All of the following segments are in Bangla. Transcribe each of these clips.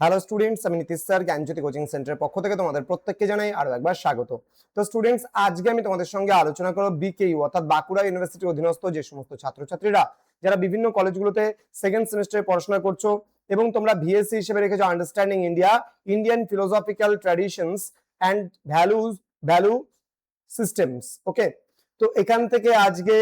হ্যালো স্টুডেন্টস, আমি নীতিশ স্যার জ্ঞানজ্যোতি কোচিং সেন্টারের পক্ষ থেকে তোমাদের প্রত্যেককে জানাই আরো একবার স্বাগত। তো স্টুডেন্টস, আজকে আমি তোমাদের সঙ্গে আলোচনা করব বিকেইউ অর্থাৎ বাঁকুড়া ইউনিভার্সিটির অধীনস্থ যে সমস্ত ছাত্রছাত্রীরা যারা বিভিন্ন কলেজগুলোতে সেকেন্ড সেমিস্টারে পড়াশোনা করছো এবং তোমরা ভিএসসি হিসেবে রেখেছো understanding India, Indian philosophical traditions and value systems. Okay, তো এখান থেকে আজকে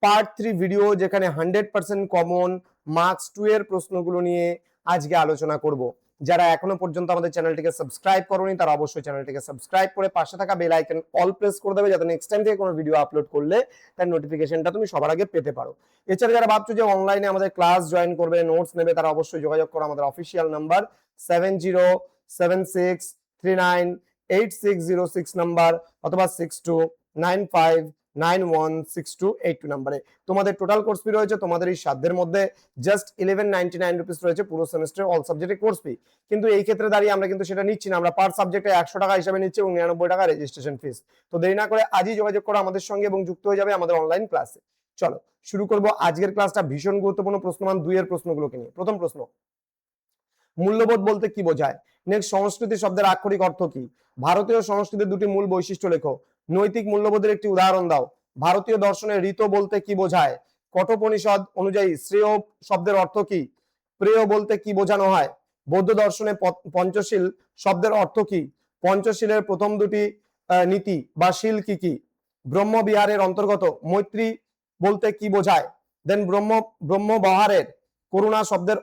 পার্ট 3 ভিডিও, যেখানে 100% কমন মার্কস 2 এর প্রশ্নগুলো নিয়ে আজকে আলোচনা করব। যারা এখনো পর্যন্ত আমাদের চ্যানেলটিকে সাবস্ক্রাইব করোনি তারা অবশ্যই চ্যানেলটিকে সাবস্ক্রাইব করে পাশে থাকা বেল আইকন অল প্রেস করে দেবে, যাতে নেক্সট টাইম থেকে কোনো ভিডিও আপলোড করলে তার নোটিফিকেশনটা তুমি সবার আগে পেতে পারো। এছাড়া যারা ভাবছো যে অনলাইনে আমাদের ক্লাস জয়েন করবে, নোটস নেবে, তারা অবশ্যই যোগাযোগ করো আমাদের অফিসিয়াল নাম্বার 7076398606 নাম্বার অথবা 6295916282 নাম্বারে। তোমাদের টোটাল কোর্স ফি রয়েছে তোমাদের এই সাধ্যের মধ্যে জাস্ট 1199 রুপিস রয়েছে পুরো সেমিস্টার অল সাবজেক্টের কোর্স ফি। কিন্তু এই ক্ষেত্রে দাঁড়িয়ে আমরা কিন্তু সেটা নিচ্ছি না, আমরা পার সাবজেক্টে 100 টাকা হিসাবে নিচ্ছি এবং 99 টাকা রেজিস্ট্রেশন ফিস। তো দেরি না করে আজই যোগাযোগ করো আমাদের সঙ্গে এবং যুক্ত হয়ে যাবে আমাদের অনলাইন ক্লাসে। চলো শুরু করব আজকের ক্লাসটা ভীষণ গুরুত্বপূর্ণ প্রশ্নমান 2 এর প্রশ্নগুলোকে নিয়ে। প্রথম প্রশ্ন, মূল্যবোধ বলতে কি বোঝায়? নেক্সট, সংস্কৃতি শব্দের আক্ষরিক অর্থ কি? ভারতীয় সংস্কৃতির দুটি মূল বৈশিষ্ট্য লেখো। নৈতিক মূল্যবোধের একটি উদাহরণ দাও। ভারতীয় দর্শনে ঋত বলতে কি বোঝায়? কঠোপনিষদ অনুযায়ী শ্রেয় শব্দের অর্থ কি? প্রেয় বলতে কি বোঝানো হয়? বৌদ্ধ দর্শনে পঞ্চশীল শব্দের অর্থ কি? পঞ্চশীলের প্রথম দুটি নীতি বা শীল কি কি? ব্রহ্মবিহারের অন্তর্গত মৈত্রী বলতে কি বোঝায়? দেন ব্রহ্মবহারের করুণা শব্দের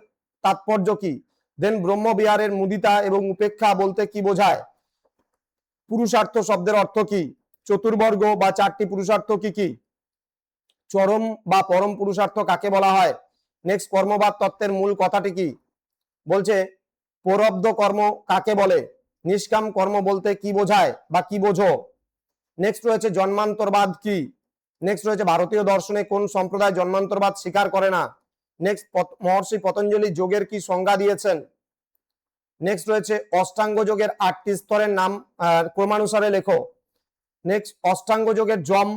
তাৎপর্য কি? দেন ব্রহ্মবিহারের মুদিতা এবং উপেক্ষা বলতে কি বোঝায়? পুরুষার্থ শব্দের অর্থ কি? চতুর্বর্গ বা 4টি পুরুষার্থ কি কি? চরম বা পরম পুরুষার্থ কাকে বলা হয়? নেক্সট, কর্মবাদ তত্ত্বের মূল কথাটি কি? বলছে পরব্ধ কর্ম কাকে বলে? নিষ্কাম কর্ম বলতে কি বোঝায় বা কি বোঝো? নেক্সট রয়েছে জন্মান্তরবাদ কি? নেক্সট রয়েছে ভারতীয় দর্শনে কোন সম্প্রদায় জন্মান্তরবাদ স্বীকার করে না? নেক্সট, মহর্ষি পতঞ্জলি যোগের কি সংজ্ঞা দিয়েছেন? নেক্সট রয়েছে অষ্টাঙ্গ যোগের 8টি স্তরের নাম ক্রমানুসারে লেখো। নেক্সট, অষ্টাঙ্গ যোগের যম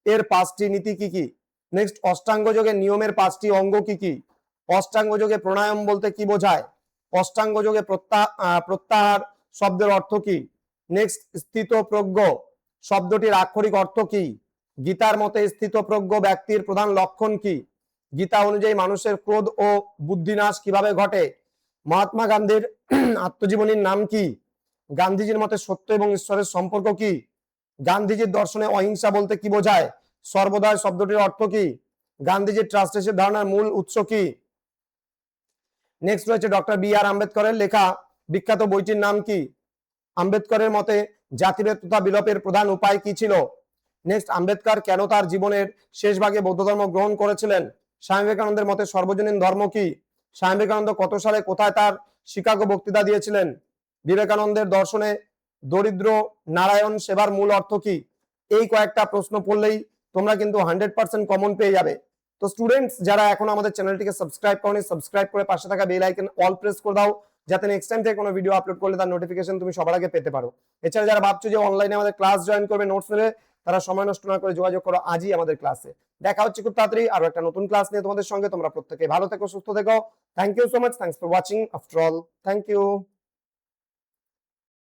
এর 5টি নীতি কি কি? নেক্সট, অষ্টাঙ্গ যোগের নিয়মের 5টি অঙ্গ কি কি? অষ্টাঙ্গ যোগে প্রাণায়াম বলতে কি বোঝায়? অষ্টাঙ্গ যোগে প্রত্যাহার শব্দের অর্থ কি? নেক্সট, স্থিতপ্রজ্ঞ শব্দটির আক্ষরিক অর্থ কি? গীতার মতে স্থিতপ্রজ্ঞ ব্যক্তির প্রধান লক্ষণ কি? গীতা অনুযায়ী মানুষের ক্রোধ ও বুদ্ধিনাশ কিভাবে ঘটে? মহাত্মা গান্ধীর আত্মজীবনীর নাম কি? গান্ধীজির মতে সত্য এবং ঈশ্বরের সম্পর্ক কি? গান্ধীজির দর্শনে অহিংসা বলতে কি বোঝায়? সর্বদয় শব্দটির অর্থ কি? গান্ধীজির ট্রাস্টেশন ধারণার মূল উৎস কি? নেক্সট রয়েছে ডক্টর বি.আর. আম্বেদকরের লেখা বিখ্যাত বইটির নাম কি? আম্বেদকরের মতে জাতিভেদ তথা বিলোপের প্রধান উপায় কি ছিল? নেক্সট, আম্বেদকর কেন তার জীবনের শেষ ভাগে বৌদ্ধ ধর্ম গ্রহণ করেছিলেন? স্বামী বিবেকানন্দের মতে সর্বজনীন ধর্ম কি? স্বামী বিবেকানন্দ কত সালে কোথায় তার শিকাগো বক্তৃতা দিয়েছিলেন? বিবেকানন্দের দর্শনে দরিদ্র নারায়ণ সেবার মূল অর্থ কি? এই কয়েকটা প্রশ্ন পড়লেই তোমরা কিন্তু 100% কমন পেয়ে যাবে। তো স্টুডেন্টস, যারা এখন আমাদের চ্যানেলটিকে সাবস্ক্রাইব করনি, সাবস্ক্রাইব করে পাশে থাকা বেল আইকন অল প্রেস করে দাও, যাতে নেক্সট টাইম থেকে কোনো ভিডিও আপলোড করলে তার নোটিফিকেশন তুমি সবার আগে পেতে পারো। এছাড়া যারা ভাবছো যে অনলাইনে আমাদের ক্লাস জয়েন করবে, নোটস নেবে, তারা সময় নষ্ট না করে যোগাযোগ করো আজই আমাদের ক্লাসে। দেখা হচ্ছে খুব তাড়াতাড়ি আরো একটা নতুন ক্লাস নিয়ে তোমাদের সঙ্গে। তোমরা প্রত্যেকে ভালো থেকো, সুস্থ থেকো। Thank you so much. Thanks for watching. After all, thank you.